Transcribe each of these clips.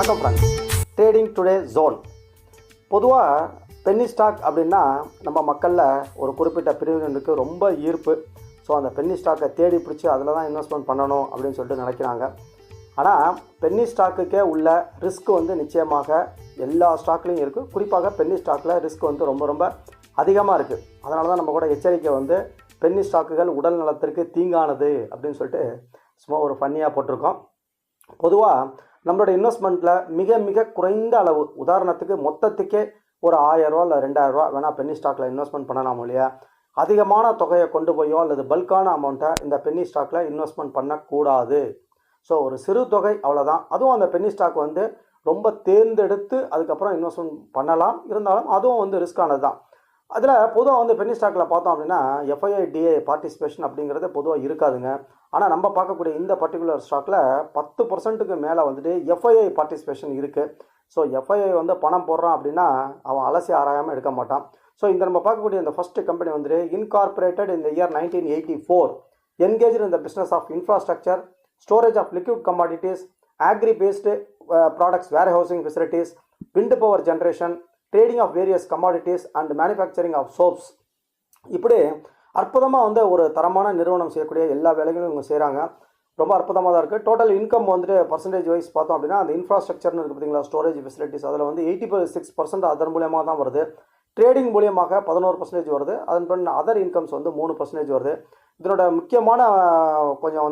வணக்கம் friends. Trading today zone. பொதுவாக penny stock அப்படின்னா நம்ம மக்களில் ஒரு குறிப்பிட்ட பிரிவினருக்கு ரொம்ப ஈர்ப்பு. ஸோ அந்த பென்னி ஸ்டாக்கை தேடி பிடிச்சி அதில் தான் இன்வெஸ்ட்மெண்ட் பண்ணணும் அப்படின்னு சொல்லிட்டு நினைக்கிறாங்க. ஆனால் பென்னி ஸ்டாக்குக்கே உள்ள ரிஸ்க் நிச்சயமாக எல்லா ஸ்டாக்லேயும் இருக்குது. குறிப்பாக பென்னி ஸ்டாக்கில் ரிஸ்க் ரொம்ப ரொம்ப அதிகமாக இருக்குது. அதனால தான் நம்ம கூட எச்சரிக்கை பென்னி ஸ்டாக்குகள் உடல் நலத்திற்கு தீங்கானது அப்படின்னு சொல்லிட்டு சும்மா ஒரு ஃபன்னியாக போட்டிருக்கோம். பொதுவாக நம்மளோட இன்வெஸ்ட்மெண்ட்டில் மிக மிக குறைந்த அளவு, உதாரணத்துக்கு மொத்தத்துக்கே ஒரு 1000 ரூபா இல்லை 2000 ரூபா வேணால் பென்னி ஸ்டாக்கில் இன்வெஸ்ட்மெண்ட் பண்ணலாம் இல்லையா. அதிகமான தொகையை கொண்டு போயோ அல்லது பல்கான அமௌண்ட்டை இந்த பென்னி ஸ்டாக்கில் இன்வெஸ்ட்மெண்ட் பண்ணக்கூடாது. ஸோ ஒரு சிறு தொகை அவ்வளோதான். அதுவும் அந்த பென்னி ஸ்டாக் ரொம்ப தேர்ந்தெடுத்து அதுக்கப்புறம் இன்வெஸ்ட்மெண்ட் பண்ணலாம். இருந்தாலும் அதுவும் ரிஸ்க்கானது தான். அதில் பொதுவாக பென்னி ஸ்டாக்கில் பார்த்தோம் அப்படின்னா எஃப்ஐஐ டிஏ பார்ட்டிசிபேஷன் அப்படிங்கிறது பொதுவாக இருக்காதுங்க. ஆனால் நம்ம பார்க்கக்கூடிய இந்த பர்டிகுலர் ஸ்டாக்கில் 10% மேலே எஃப்ஐஐ பார்ட்டிசிபேஷன் இருக்குது. ஸோ எஃப்ஐஐ பணம் போடுறான் அப்படின்னா அவன் அலசி ஆராயாமல் எடுக்க மாட்டான். ஸோ இந்த நம்ம பார்க்கக்கூடிய இந்த ஃபஸ்ட்டு கம்பெனி இன்கார்பரேட்டட் இந்த year 1984, engage in the business of infrastructure, storage of liquid commodities, agri based products, warehousing facilities, wind power generation, trading of various commodities and manufacturing of soaps. இப்படி அற்புதமாக ஒரு தரமான நிறுவனம் செய்யக்கூடிய எல்லா வேலைகளும் இவங்க செய்கிறாங்க. ரொம்ப அற்புதமாக தான் இருக்குது. டோட்டல் இன்கம் பர்சன்டேஜ் வைஸ் பார்த்தோம் அப்படின்னா அந்த இன்ஃப்ராஸ்ட்ரக்சர்னு இருக்குது பார்த்தீங்களா, ஸ்டோரேஜ் ஃபெசிலிட்டிஸ், அதில் 86% அதன் மூலியமாக தான் வருது. ட்ரேடிங் மூலியமாக 11% வருது. அதன் பின் அதர் இன்கம்ஸ் 3% வருது. இதனோட முக்கியமான கொஞ்சம்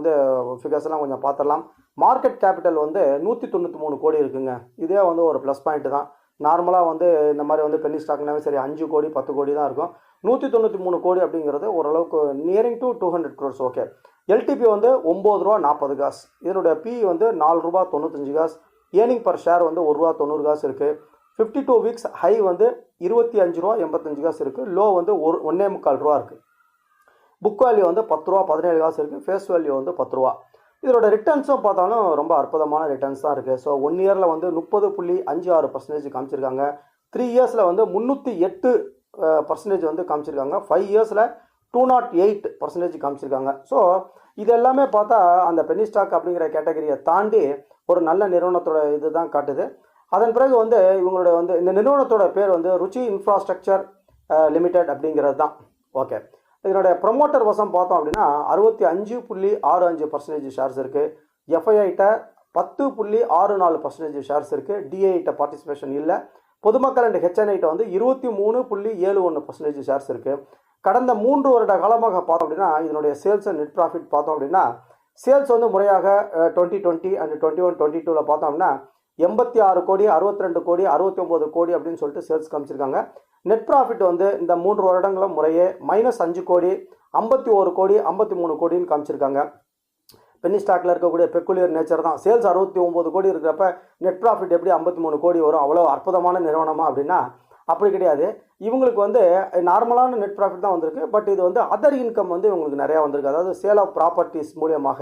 ஃபிகர்ஸ்லாம் கொஞ்சம் பார்த்துடலாம். மார்க்கெட் கேபிட்டல் 193 கோடி இருக்குங்க. இதே ஒரு ப்ளஸ் பாயிண்ட் தான். நார்மலாக இந்த மாதிரி பென்னி ஸ்டாக்னாவே சரி 5 கோடி 10 கோடி தான் இருக்கும். 193 கோடி அப்படிங்கிறது ஓரளவுக்கு nearing to 200 crores. Okay. LDP 9 ரூபா 40 காசு. இதனுடைய பி 4 ரூபா 95 காசு. ஏர்னிங் பர் ஷேர் 1 ரூபா 90 காசு இருக்குது. 52 வீக்ஸ் ஹை 25 ரூபா 85 காசு இருக்குது. லோ 1.25 ரூபா இருக்குது. புக் வேல்யூ 10 ரூபா 17 காசு இருக்குது. ஃபேஸ் வேல்யூ 10 ரூபா. இதோட ரிட்டர்ன்ஸும் பார்த்தாலும் ரொம்ப அற்புதமான ரிட்டர்ன்ஸ் தான் இருக்குது. ஸோ 1 இயரில் 30.56% காமிச்சிருக்காங்க. 3 இயர்ஸில் 308% காமிச்சிருக்காங்க. 5 இயர்ஸில் 208% காமிச்சிருக்காங்க. ஸோ இது எல்லாமே பார்த்தா அந்த பென்னி ஸ்டாக் அப்படிங்கிற கேட்டகரியை தாண்டி ஒரு நல்ல நிறுவனத்தோட இது தான் காட்டுது. அதன் பிறகு இவங்களோட இந்த நிறுவனத்தோட பேர் ருச்சி இன்ஃப்ராஸ்ட்ரக்சர் லிமிடெட் அப்படிங்கிறது தான். ஓகே. இதனுடைய ப்ரொமோட்டர் வசம் பார்த்தோம் அப்படின்னா 65.65% ஷேர்ஸ் இருக்குது. எஃப்ஐஐட்ட 10.64% ஷேர்ஸ் இருக்குது. டிஐட்ட பார்ட்டிசிபேஷன் இல்லை. பொதுமக்கள் அண்ட் ஹெச்என்ஐட்ட 23.71% ஷேர்ஸ் இருக்குது. கடந்த 3 வருட காலமாக பார்த்தோம் அப்படின்னா இதனுடைய சேல்ஸ் அண்ட் நெட் ப்ராஃபிட் பார்த்தோம் அப்படின்னா சேல்ஸ் முறையாக 2020 அண்ட் 21-22 பார்த்தோம் அப்படின்னா 86 கோடி 62 கோடி 69 கோடி அப்படின்னு சொல்லிட்டு சேல்ஸ் காமிச்சிருக்காங்க. நெட் ப்ராஃபிட் இந்த 3 வருடங்களும் முறையே -5 கோடி 51 கோடி 53 கோடின்னு காமிச்சிருக்காங்க. பென்னி ஸ்டாக்கில் இருக்கக்கூடிய பெக்குலியர் நேச்சர் தான். சேல்ஸ் 69 கோடி இருக்கிறப்ப நெட் ப்ராஃபிட் எப்படி 53 கோடி வரும்? அவ்வளோ அற்புதமான நிறுவனமா அப்படின்னா அப்படி கிடையாது. இவங்களுக்கு நார்மலான நெட் ப்ராஃபிட் தான் வந்திருக்கு. பட் இது அதர் இன்கம் இவங்களுக்கு நிறையா வந்திருக்கு. அதாவது சேல் ஆஃப் ப்ராப்பர்ட்டிஸ் மூலியமாக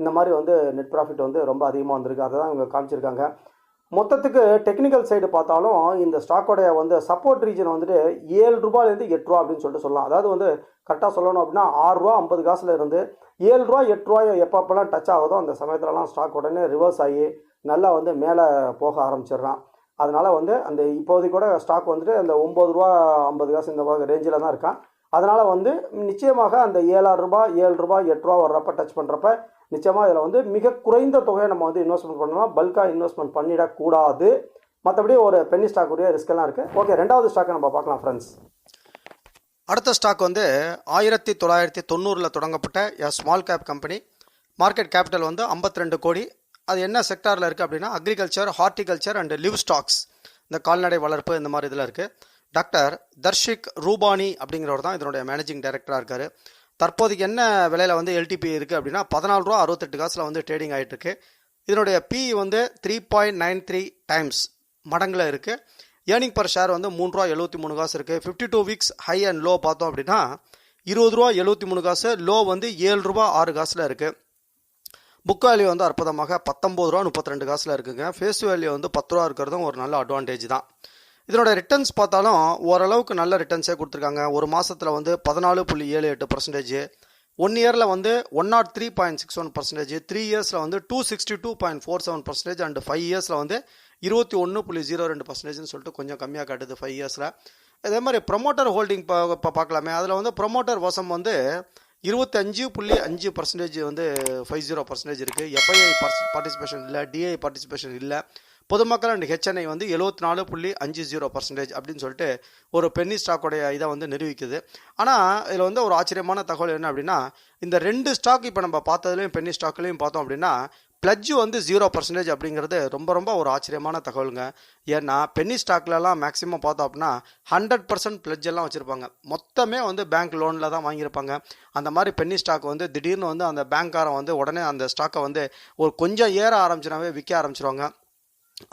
இந்த மாதிரி நெட் ப்ராஃபிட் ரொம்ப அதிகமாக வந்திருக்கு. அதை தான் இவங்க காமிச்சிருக்காங்க. மொத்தத்துக்கு டெக்னிக்கல் சைடு பார்த்தாலும் இந்த ஸ்டாக்கோடைய சப்போர்ட் ரீஜன் 7 ரூபாயிலேருந்து 8 ரூபா அப்படின்னு சொல்லிட்டு சொல்லலாம். அதாவது கரெக்டாக சொல்லணும் அப்படின்னா 6 ரூபா 50 காசுல இருந்து 7 ரூபா 8 ரூபாய் எப்பப்பெல்லாம் டச் ஆகுதோ அந்த சமயத்துலலாம் ஸ்டாக் உடனே ரிவர்ஸ் ஆகி நல்லா மேலே போக ஆரம்பிச்சிடுறான். அதனால் அந்த இப்போதைக்கு கூட ஸ்டாக் அந்த 9 ரூபா 50 காசு இந்த ரேஞ்சில் தான் இருக்கான். அதனால் நிச்சயமாக அந்த 7 ரூபாய் 7 ரூபாய் 8 ரூபா வர்றப்ப டச் பண்ணுறப்ப நிச்சயமாக இதில் மிக குறைந்த தொகையை நம்ம இன்வெஸ்ட்மெண்ட் பண்ணலாம். பல்காக இன்வெஸ்ட்மெண்ட் பண்ணிடக்கூடாது. மற்றபடி ஒரு பென்னி ஸ்டாக்குடைய ரிஸ்கெல்லாம் இருக்குது. ஓகே, 2வது ஸ்டாக்கை நம்ம பார்க்கலாம் ஃப்ரெண்ட்ஸ். அடுத்த ஸ்டாக் 1990 தொடங்கப்பட்ட small cap company. Market capital 52 கோடி. அது என்ன செக்டாரில் இருக்குது அப்படின்னா agriculture, horticulture and live stocks, இந்த கால்நடை வளர்ப்பு இந்த மாதிரி இதில் இருக்குது. டாக்டர் தர்ஷிக் ரூபானி அப்படிங்கிறவர் தான் இதனுடைய மேனேஜிங் டைரக்டராக இருக்கார். தற்போதைக்கு என்ன விலையில் எல்டிபி இருக்குது அப்படின்னா 14 ரூபா 68 காசில் ட்ரேடிங் ஆகிட்டு இருக்கு. இதனுடைய பி 3.93 டைம்ஸ் மடங்கில் இருக்குது. ஏர்னிங் பர் ஷேர் 3 ரூபா 73 காசு இருக்குது. 52 வீக்ஸ் ஹை அண்ட் லோ பார்த்தோம் அப்படின்னா 20 ரூபா 73 காசு, லோ 7 ரூபா 6 காசில் இருக்குது. புக் வேல்யூ அற்புதமாக 19 ரூபா 32 காசில் இருக்குங்க. ஃபேஸ் வேல்யூ 10 ரூபா இருக்கிறதும் ஒரு நல்ல அட்வான்டேஜ் தான். இதனோட ரிட்டர்ன்ஸ் பார்த்தாலும் ஓரளவுக்கு நல்ல ரிட்டர்ன்ஸே கொடுத்துருக்காங்க. ஒரு மாதத்தில் 14.78%, 1 இயரில் 103.61%, 3 இயர்ஸில் 262.47% அண்ட் 5 இயர்ஸில் 21.02% சொல்லிட்டு கொஞ்சம் கம்மியாக காட்டுது 5 இயர்ஸில். அதே மாதிரி ப்ரொமோட்டர் ஹோல்டிங் பார்க்கலாமே. அதில் வந்து ப்ரொமோட்டர் வசம் வந்து 25.5% வந்து 50% இருக்குது. எஃப்ஐஐ பார்ட்டிசிபேஷன் இல்லை, டிஐ பார்ட்டிசிபேஷன் இல்லை. பொதுமக்கள் அண்ட் ஹெச்என்ஐ வந்து 74.50% அப்படின்னு சொல்லிட்டு ஒரு பென்னி ஸ்டாக்கோடைய இதை வந்து நிரூபிக்குது. ஆனால் இதில் வந்து ஒரு ஆச்சரியமான தகவல் என்ன அப்படின்னா, இந்த 2 ஸ்டாக் இப்போ நம்ம பார்த்ததுலையும் பென்னி ஸ்டாக்லையும் பார்த்தோம் அப்படின்னா பிளட்ஜ் வந்து 0% அப்படிங்கிறது ரொம்ப ரொம்ப ஒரு ஆச்சரியமான தகவலுங்க. ஏன்னா பென்னி ஸ்டாக்லலாம் மேக்ஸிமம் பார்த்தோம் அப்படின்னா 100% பிளட்ஜ் எல்லாம் வச்சுருப்பாங்க. மொத்தமே வந்து பேங்க் லோனில் தான் வாங்கியிருப்பாங்க. அந்த மாதிரி பென்னி ஸ்டாக் வந்து திடீர்னு வந்து அந்த பேங்க்காரன் வந்து உடனே அந்த ஸ்டாக்கை வந்து ஒரு கொஞ்சம் ஏற ஆரம்பிச்சினாவே விற்க ஆரம்பிச்சிருவாங்க.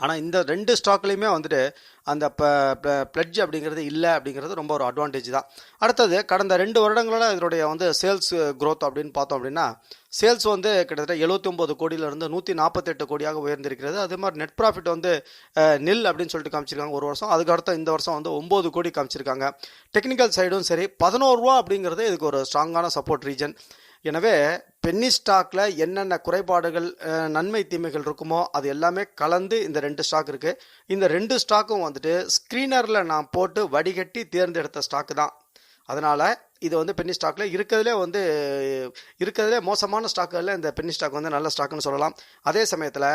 ஆனால் இந்த 2 ஸ்டாக்லையுமே வந்துட்டு அந்த பிளட்ஜ் அப்படிங்கிறது இல்லை அப்படிங்கிறது ரொம்ப ஒரு அட்வான்டேஜ் தான். அடுத்தது கடந்த 2 வருடங்களில் இதனுடைய வந்து சேல்ஸ் க்ரோத் அப்படின்னு பார்த்தோம் அப்படின்னா சேல்ஸ் வந்து கிட்டத்தட்ட 79 கோடியிலிருந்து 148 கோடியாக உயர்ந்திருக்கிறது. அதே மாதிரி நெட் ப்ராஃபிட் வந்து நில் அப்படின்னு சொல்லிட்டு காமிச்சிருக்காங்க ஒரு வருஷம். அதுக்கு அடுத்த இந்த வருஷம் வந்து 9 கோடி காமிச்சிருக்காங்க. டெக்னிக்கல் சைடும் சரி 11 ரூபா அப்படிங்கிறது இதுக்கு ஒரு ஸ்ட்ராங்கான சப்போர்ட் ரீஜன். எனவே பென்னி ஸ்டாக்ல என்னென்ன குறைபாடுகள் நன்மை தீமைகள் இருக்குமோ அது எல்லாமே கலந்து இந்த 2 ஸ்டாக் இருக்குது. இந்த 2 ஸ்டாக்கும் வந்துட்டு ஸ்க்ரீனரில் நான் போட்டு வடிகட்டி தேர்ந்தெடுத்த ஸ்டாக்கு தான். அதனால் இது வந்து பென்னி ஸ்டாக்கில் இருக்கிறதுலே மோசமான ஸ்டாக்குகளில் இந்த பென்னி ஸ்டாக் வந்து நல்ல ஸ்டாக்குன்னு சொல்லலாம். அதே சமயத்தில்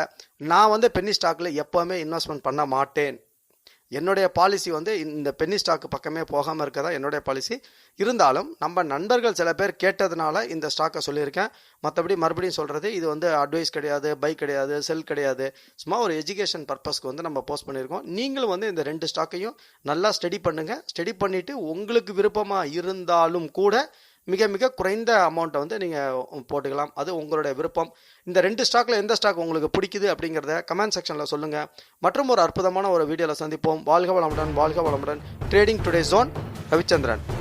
நான் வந்து பென்னி ஸ்டாக்கில் எப்போவுமே இன்வெஸ்ட்மெண்ட் பண்ண மாட்டேன். என்னுடைய பாலிசி வந்து இந்த பென்னி ஸ்டாக்கு பக்கமே போகாமல் இருக்கதான் என்னுடைய பாலிசி. இருந்தாலும் நம்ம நண்பர்கள் சில பேர் கேட்டதுனால இந்த ஸ்டாக்கை சொல்லியிருக்கேன். மற்றபடி மறுபடியும் சொல்கிறது இது வந்து அட்வைஸ் கிடையாது, பை கிடையாது, செல் கிடையாது. சும்மா ஒரு எஜுகேஷன் பர்பஸ்க்கு வந்து நம்ம போஸ்ட் பண்ணியிருக்கோம். நீங்களும் வந்து இந்த 2 ஸ்டாக்கையும் நல்லா ஸ்டடி பண்ணுங்கள். ஸ்டடி பண்ணிவிட்டு உங்களுக்கு விருப்பமாக இருந்தாலும் கூட மிக மிக குறைந்த அமௌண்ட்டை வந்து நீங்கள் போட்டுக்கலாம். அது உங்களுடைய விருப்பம். இந்த 2 ஸ்டாக்கில் எந்த ஸ்டாக் உங்களுக்கு பிடிக்குது அப்படிங்கிறத கமெண்ட் செக்ஷனில் சொல்லுங்கள். மற்றும் ஒரு அற்புதமான ஒரு வீடியோவில் சந்திப்போம். வாழ்க வளமுடன், வாழ்க வளமுடன். Trading today zone Ravichandran.